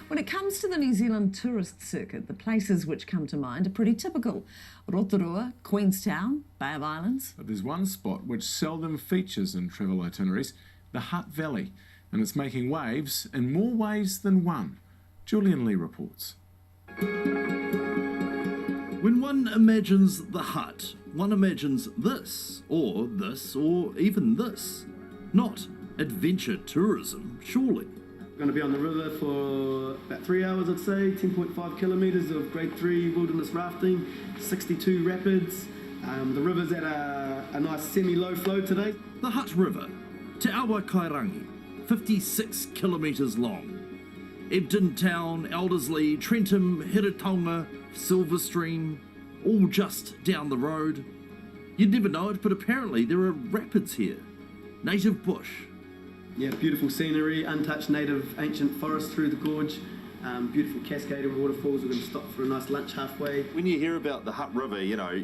When it comes to the New Zealand tourist circuit, the places which come to mind are pretty typical. Rotorua, Queenstown, Bay of Islands. But there's one spot which seldom features in travel itineraries, the Hutt Valley, and it's making waves in more ways than one. Julian Lee reports. When one imagines the Hutt, one imagines this, or even this. Not adventure tourism, surely. We're going to be on the river for about 3 hours, I'd say, 10.5 kilometres of grade 3 wilderness rafting, 62 rapids. The river's at a nice semi-low flow today. The Hutt River, Te Awa Kairangi, 56 kilometres long. Ebden Town, Eldersley, Trentham, Hiratonga, Silverstream, all just down the road. You'd never know it, but apparently there are rapids here. Native bush. Yeah, beautiful scenery, untouched native ancient forest through the gorge, beautiful cascading waterfalls. We're going to stop for a nice lunch halfway. When you hear about the Hutt River, you know,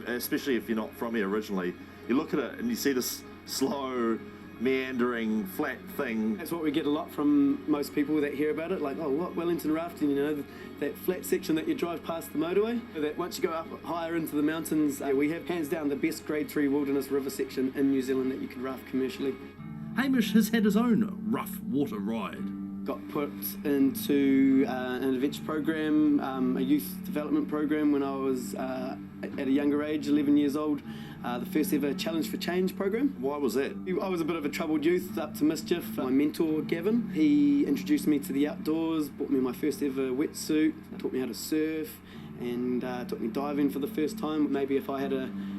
especially if you're not from here originally, you look at it and you see this slow, meandering, flat thing. That's what we get a lot from most people that hear about it, like, oh, what, Wellington Rafting, you know, that flat section that you drive past the motorway. That once you go up higher into the mountains, we have hands down the best grade 3 wilderness river section in New Zealand that you could raft commercially. Hamish has had his own rough water ride. Got put into an adventure program, a youth development program when I was at a younger age, 11 years old. The first ever Challenge for Change program. Why was that? I was a bit of a troubled youth, up to mischief. My mentor, Gavin, he introduced me to the outdoors, bought me my first ever wetsuit, taught me how to surf, and took me diving for the first time. Maybe if I had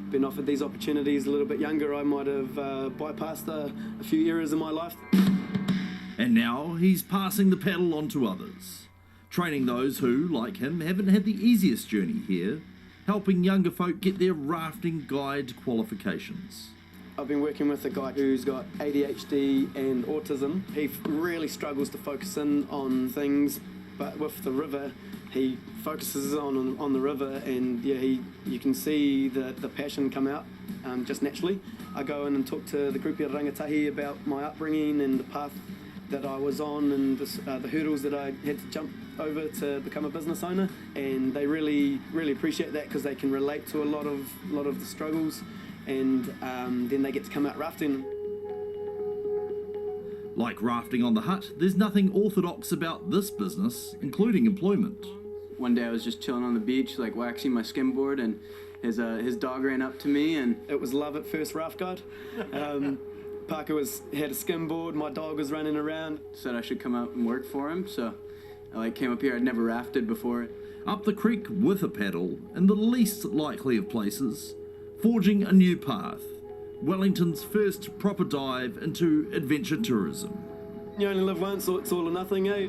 been offered these opportunities a little bit younger, I might have bypassed a few eras in my life. And now he's passing the paddle on to others, training those who, like him, haven't had the easiest journey here, helping younger folk get their rafting guide qualifications. I've been working with a guy who's got ADHD and autism. He really struggles to focus in on things, but with the river, he focuses on the river, and yeah, you can see the passion come out just naturally. I go in and talk to the group of rangatahi about my upbringing and the path that I was on, and the hurdles that I had to jump over to become a business owner, and they really appreciate that because they can relate to a lot of the struggles, and then they get to come out rafting. Like rafting on the Hutt, there's nothing orthodox about this business, including employment. One day I was just chilling on the beach, like waxing my skimboard, and his dog ran up to me, and it was love at first raft guide. Parker had a skimboard, my dog was running around. Said I should come out and work for him, so I came up here. I'd never rafted before. Up the creek with a paddle, in the least likely of places, forging a new path. Wellington's first proper dive into adventure tourism. You only live once, so it's all or nothing, eh?